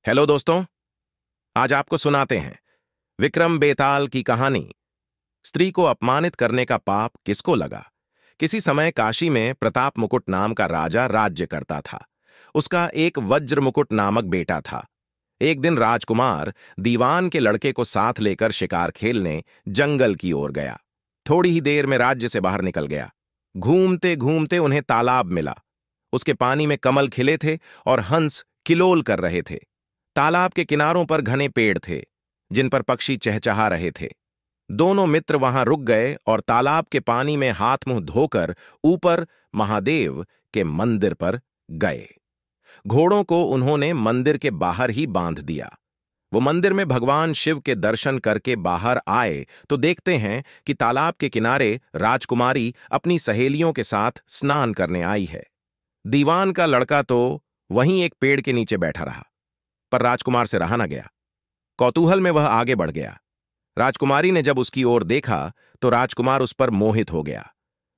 Hello दोस्तों। आज आपको सुनाते हैं विक्रम बेताल की कहानी। स्त्री को अपमानित करने का पाप किसको लगा। किसी समय काशी में प्रताप मुकुट नाम का राजा राज्य करता था। उसका एक वज्र मुकुट नामक बेटा था। एक दिन राजकुमार दीवान के लड़के को साथ लेकर शिकार खेलने जंगल की ओर गया। थोड़ी ही देर में राज्य से बाहर निकल गया। घूमते घूमते उन्हें तालाब मिला। उसके पानी में कमल खिले थे और हंस किलोल कर रहे थे। तालाब के किनारों पर घने पेड़ थे जिन पर पक्षी चहचहा रहे थे। दोनों मित्र वहां रुक गए और तालाब के पानी में हाथ मुंह धोकर ऊपर महादेव के मंदिर पर गए। घोड़ों को उन्होंने मंदिर के बाहर ही बांध दिया। वो मंदिर में भगवान शिव के दर्शन करके बाहर आए तो देखते हैं कि तालाब के किनारे राजकुमारी अपनी सहेलियों के साथ स्नान करने आई है। दीवान का लड़का तो वहीं एक पेड़ के नीचे बैठा रहा, पर राजकुमार से रहा न गया। कौतूहल में वह आगे बढ़ गया। राजकुमारी ने जब उसकी ओर देखा तो राजकुमार उस पर मोहित हो गया।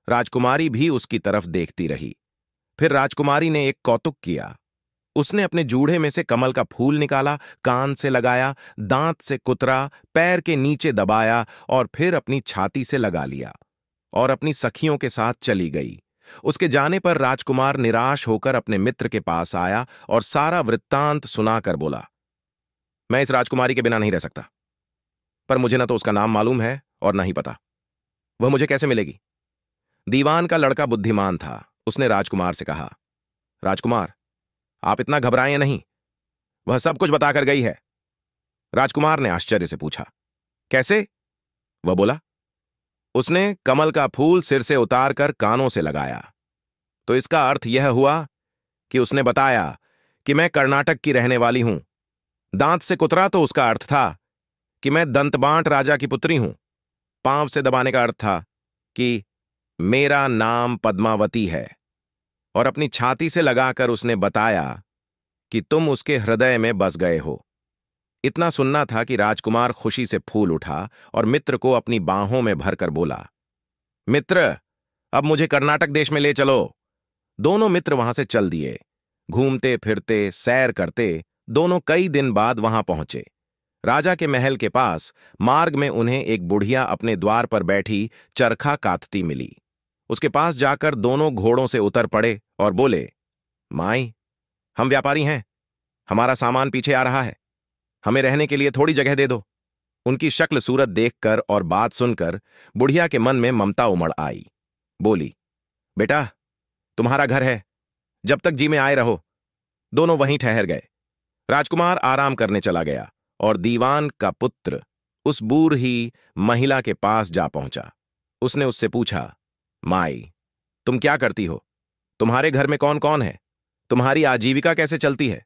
राजकुमारी भी उसकी तरफ देखती रही। फिर राजकुमारी ने एक कौतुक किया। उसने अपने जूड़े में से कमल का फूल निकाला, कान से लगाया, दांत से कुतरा, पैर के नीचे दबाया और फिर अपनी छाती से लगा लिया और अपनी सखियों के साथ चली गई। उसके जाने पर राजकुमार निराश होकर अपने मित्र के पास आया और सारा वृत्तांत सुनाकर बोला, मैं इस राजकुमारी के बिना नहीं रह सकता, पर मुझे न तो उसका नाम मालूम है और न ही पता। वह मुझे कैसे मिलेगी। दीवान का लड़का बुद्धिमान था। उसने राजकुमार से कहा, राजकुमार, आप इतना घबराएं नहीं, वह सब कुछ बताकर गई है। राजकुमार ने आश्चर्य से पूछा, कैसे। वह बोला, उसने कमल का फूल सिर से उतारकर कानों से लगाया, तो इसका अर्थ यह हुआ कि उसने बताया कि मैं कर्नाटक की रहने वाली हूं। दांत से कुतरा तो उसका अर्थ था कि मैं दंतबांट राजा की पुत्री हूं। पांव से दबाने का अर्थ था कि मेरा नाम पद्मावती है। और अपनी छाती से लगाकर उसने बताया कि तुम उसके हृदय में बस गए हो। इतना सुनना था कि राजकुमार खुशी से फूल उठा और मित्र को अपनी बाहों में भरकर बोला, मित्र, अब मुझे कर्नाटक देश में ले चलो। दोनों मित्र वहां से चल दिए। घूमते फिरते सैर करते दोनों कई दिन बाद वहां पहुंचे। राजा के महल के पास मार्ग में उन्हें एक बुढ़िया अपने द्वार पर बैठी चरखा कातती मिली। उसके पास जाकर दोनों घोड़ों से उतर पड़े और बोले, माई, हम व्यापारी हैं, हमारा सामान पीछे आ रहा है, हमें रहने के लिए थोड़ी जगह दे दो। उनकी शक्ल सूरत देखकर और बात सुनकर बुढ़िया के मन में ममता उमड़ आई। बोली, बेटा, तुम्हारा घर है, जब तक जी में आए रहो। दोनों वहीं ठहर गए। राजकुमार आराम करने चला गया और दीवान का पुत्र उस बूढ़ी महिला के पास जा पहुंचा। उसने उससे पूछा, माई, तुम क्या करती हो? तुम्हारे घर में कौन कौन है? तुम्हारी आजीविका कैसे चलती है?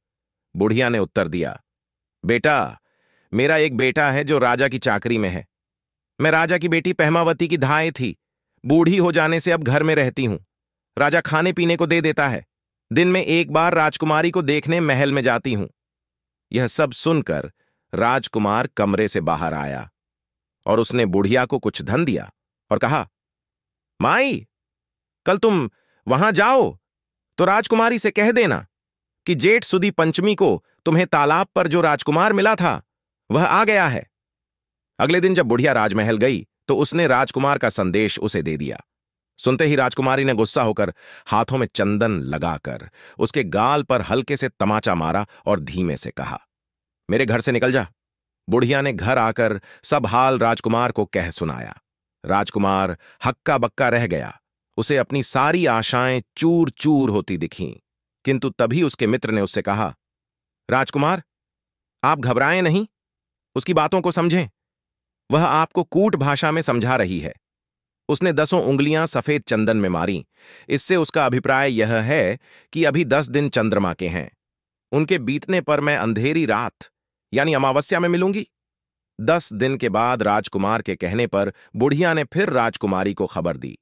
बुढ़िया ने उत्तर दिया, बेटा, मेरा एक बेटा है जो राजा की चाकरी में है। मैं राजा की बेटी पहमावती की धाय थी। बूढ़ी हो जाने से अब घर में रहती हूं। राजा खाने पीने को दे देता है। दिन में एक बार राजकुमारी को देखने महल में जाती हूं। यह सब सुनकर राजकुमार कमरे से बाहर आया और उसने बुढ़िया को कुछ धन दिया और कहा, माई, कल तुम वहां जाओ तो राजकुमारी से कह देना कि जेठ सुदी पंचमी को तुम्हें तालाब पर जो राजकुमार मिला था वह आ गया है। अगले दिन जब बुढ़िया राजमहल गई तो उसने राजकुमार का संदेश उसे दे दिया। सुनते ही राजकुमारी ने गुस्सा होकर हाथों में चंदन लगाकर उसके गाल पर हल्के से तमाचा मारा और धीमे से कहा, मेरे घर से निकल जा। बुढ़िया ने घर आकर सब हाल राजकुमार को कह सुनाया। राजकुमार हक्का बक्का रह गया। उसे अपनी सारी आशाएं चूर चूर होती दिखीं। किंतु तभी उसके मित्र ने उससे कहा, राजकुमार, आप घबराएं नहीं, उसकी बातों को समझें। वह आपको कूट भाषा में समझा रही है। उसने 10 उंगलियां सफेद चंदन में मारी। इससे उसका अभिप्राय यह है कि अभी 10 दिन चंद्रमा के हैं। उनके बीतने पर मैं अंधेरी रात यानी अमावस्या में मिलूंगी। 10 दिन के बाद राजकुमार के कहने पर बुढ़िया ने फिर राजकुमारी को खबर दी।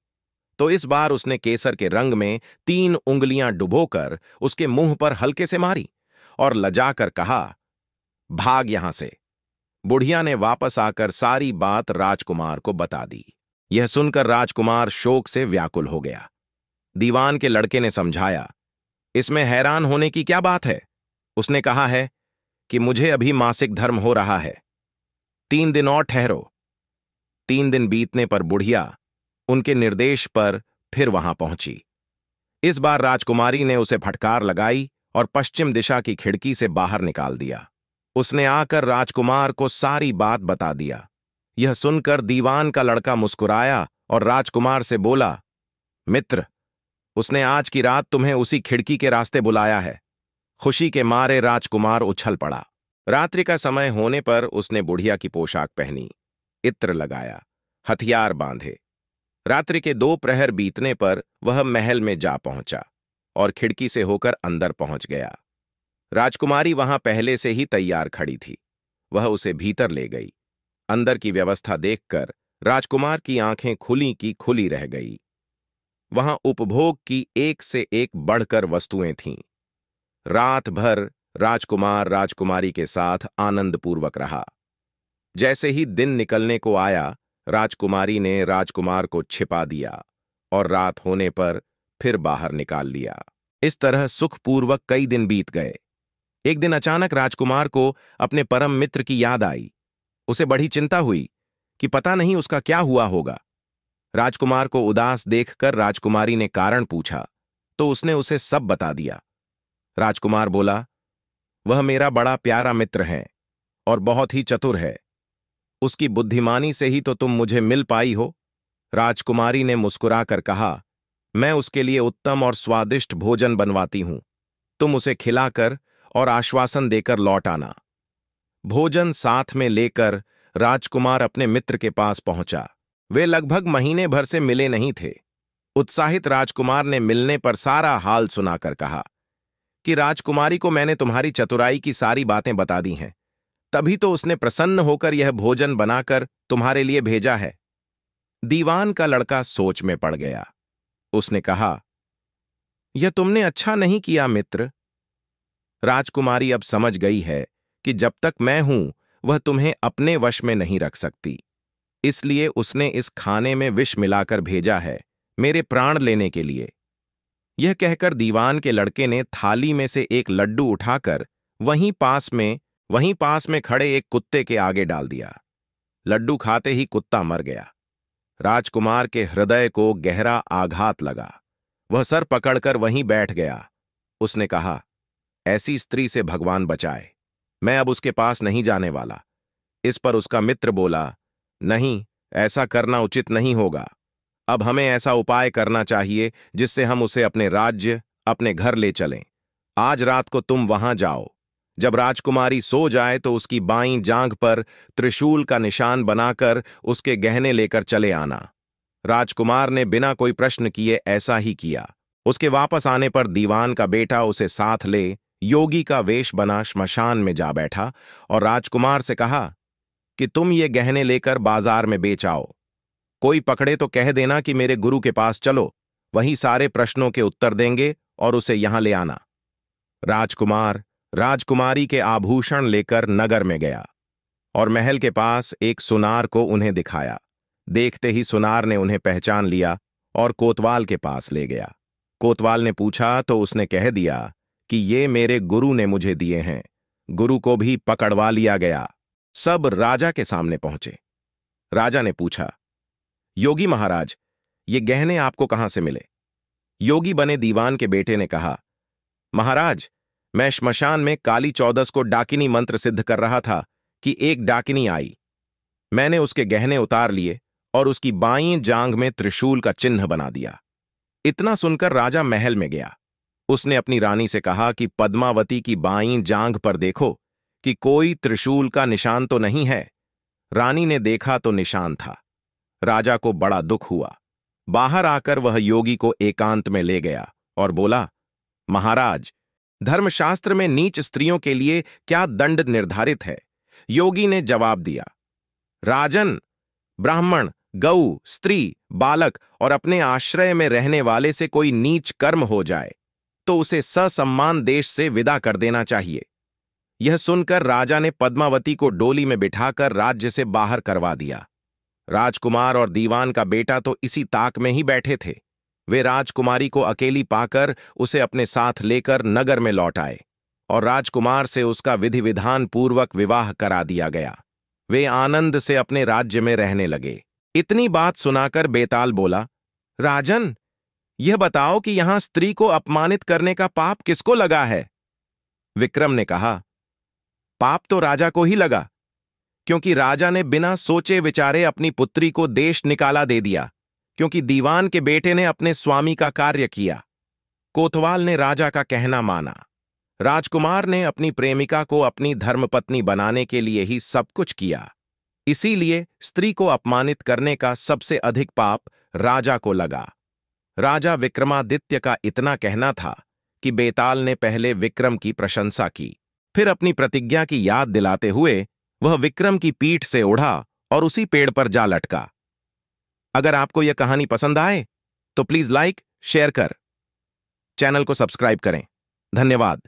तो इस बार उसने केसर के रंग में 3 उंगलियां डुबोकर उसके मुंह पर हल्के से मारी और लजाकर कहा, भाग यहां से। बुढ़िया ने वापस आकर सारी बात राजकुमार को बता दी। यह सुनकर राजकुमार शोक से व्याकुल हो गया। दीवान के लड़के ने समझाया, इसमें हैरान होने की क्या बात है? उसने कहा है कि मुझे अभी मासिक धर्म हो रहा है, 3 दिन और ठहरो। 3 दिन बीतने पर बुढ़िया उनके निर्देश पर फिर वहां पहुंची। इस बार राजकुमारी ने उसे फटकार लगाई और पश्चिम दिशा की खिड़की से बाहर निकाल दिया। उसने आकर राजकुमार को सारी बात बता दिया। यह सुनकर दीवान का लड़का मुस्कुराया और राजकुमार से बोला, मित्र, उसने आज की रात तुम्हें उसी खिड़की के रास्ते बुलाया है। खुशी के मारे राजकुमार उछल पड़ा। रात्रि का समय होने पर उसने बुढ़िया की पोशाक पहनी, इत्र लगाया, हथियार बांधे। रात्रि के 2 प्रहर बीतने पर वह महल में जा पहुंचा और खिड़की से होकर अंदर पहुंच गया। राजकुमारी वहां पहले से ही तैयार खड़ी थी। वह उसे भीतर ले गई। अंदर की व्यवस्था देखकर राजकुमार की आंखें खुली की खुली रह गई। वहां उपभोग की एक से एक बढ़कर वस्तुएं थीं। रात भर राजकुमार राजकुमारी के साथ आनंदपूर्वक रहा। जैसे ही दिन निकलने को आया, राजकुमारी ने राजकुमार को छिपा दिया और रात होने पर फिर बाहर निकाल लिया। इस तरह सुखपूर्वक कई दिन बीत गए। एक दिन अचानक राजकुमार को अपने परम मित्र की याद आई। उसे बड़ी चिंता हुई कि पता नहीं उसका क्या हुआ होगा। राजकुमार को उदास देखकर राजकुमारी ने कारण पूछा तो उसने उसे सब बता दिया। राजकुमार बोला, वह मेरा बड़ा प्यारा मित्र है और बहुत ही चतुर है। उसकी बुद्धिमानी से ही तो तुम मुझे मिल पाई हो। राजकुमारी ने मुस्कुराकर कहा, मैं उसके लिए उत्तम और स्वादिष्ट भोजन बनवाती हूं। तुम उसे खिलाकर और आश्वासन देकर लौट आना। भोजन साथ में लेकर राजकुमार अपने मित्र के पास पहुंचा। वे लगभग महीने भर से मिले नहीं थे। उत्साहित राजकुमार ने मिलने पर सारा हाल सुनाकर कहा कि राजकुमारी को मैंने तुम्हारी चतुराई की सारी बातें बता दी हैं, तभी तो उसने प्रसन्न होकर यह भोजन बनाकर तुम्हारे लिए भेजा है। दीवान का लड़का सोच में पड़ गया। उसने कहा, यह तुमने अच्छा नहीं किया मित्र। राजकुमारी अब समझ गई है कि जब तक मैं हूं वह तुम्हें अपने वश में नहीं रख सकती, इसलिए उसने इस खाने में विष मिलाकर भेजा है, मेरे प्राण लेने के लिए। यह कहकर दीवान के लड़के ने थाली में से एक लड्डू उठाकर वहीं पास में खड़े एक कुत्ते के आगे डाल दिया। लड्डू खाते ही कुत्ता मर गया। राजकुमार के हृदय को गहरा आघात लगा। वह सर पकड़कर वहीं बैठ गया। उसने कहा, ऐसी स्त्री से भगवान बचाए, मैं अब उसके पास नहीं जाने वाला। इस पर उसका मित्र बोला, नहीं, ऐसा करना उचित नहीं होगा। अब हमें ऐसा उपाय करना चाहिए जिससे हम उसे अपने राज्य, अपने घर ले चलें। आज रात को तुम वहां जाओ। जब राजकुमारी सो जाए तो उसकी बाईं जांघ पर त्रिशूल का निशान बनाकर उसके गहने लेकर चले आना। राजकुमार ने बिना कोई प्रश्न किए ऐसा ही किया। उसके वापस आने पर दीवान का बेटा उसे साथ ले योगी का वेश बना श्मशान में जा बैठा और राजकुमार से कहा कि तुम ये गहने लेकर बाजार में बेच आओ। कोई पकड़े तो कह देना कि मेरे गुरु के पास चलो, वही सारे प्रश्नों के उत्तर देंगे और उसे यहां ले आना। राजकुमार राजकुमारी के आभूषण लेकर नगर में गया और महल के पास एक सुनार को उन्हें दिखाया। देखते ही सुनार ने उन्हें पहचान लिया और कोतवाल के पास ले गया। कोतवाल ने पूछा तो उसने कह दिया कि ये मेरे गुरु ने मुझे दिए हैं। गुरु को भी पकड़वा लिया गया। सब राजा के सामने पहुंचे। राजा ने पूछा, योगी महाराज, ये गहने आपको कहां से मिले? योगी बने दीवान के बेटे ने कहा, महाराज, मैं श्मशान में काली चौदस को डाकिनी मंत्र सिद्ध कर रहा था कि एक डाकिनी आई। मैंने उसके गहने उतार लिए और उसकी बाईं जांघ में त्रिशूल का चिन्ह बना दिया। इतना सुनकर राजा महल में गया। उसने अपनी रानी से कहा कि पद्मावती की बाईं जांघ पर देखो कि कोई त्रिशूल का निशान तो नहीं है। रानी ने देखा तो निशान था। राजा को बड़ा दुख हुआ। बाहर आकर वह योगी को एकांत में ले गया और बोला, महाराज, धर्मशास्त्र में नीच स्त्रियों के लिए क्या दंड निर्धारित है? योगी ने जवाब दिया, राजन, ब्राह्मण, गऊ, स्त्री, बालक और अपने आश्रय में रहने वाले से कोई नीच कर्म हो जाए तो उसे ससम्मान देश से विदा कर देना चाहिए। यह सुनकर राजा ने पद्मावती को डोली में बिठाकर राज्य से बाहर करवा दिया। राजकुमार और दीवान का बेटा तो इसी ताक में ही बैठे थे। वे राजकुमारी को अकेली पाकर उसे अपने साथ लेकर नगर में लौट आए। और राजकुमार से उसका विधि विधान पूर्वक विवाह करा दिया गया। वे आनंद से अपने राज्य में रहने लगे। इतनी बात सुनाकर बेताल बोला, राजन, यह बताओ कि यहां स्त्री को अपमानित करने का पाप किसको लगा है? विक्रम ने कहा, पाप तो राजा को ही लगा, क्योंकि राजा ने बिना सोचे विचारे अपनी पुत्री को देश निकाला दे दिया, क्योंकि दीवान के बेटे ने अपने स्वामी का कार्य किया। कोतवाल ने राजा का कहना माना। राजकुमार ने अपनी प्रेमिका को अपनी धर्मपत्नी बनाने के लिए ही सब कुछ किया। इसीलिए स्त्री को अपमानित करने का सबसे अधिक पाप राजा को लगा। राजा विक्रमादित्य का इतना कहना था कि बेताल ने पहले विक्रम की प्रशंसा की, फिर अपनी प्रतिज्ञा की याद दिलाते हुए वह विक्रम की पीठ से उड़ा और उसी पेड़ पर जा लटका। अगर आपको यह कहानी पसंद आए तो प्लीज लाइक, शेयर कर चैनल को सब्सक्राइब करें। धन्यवाद।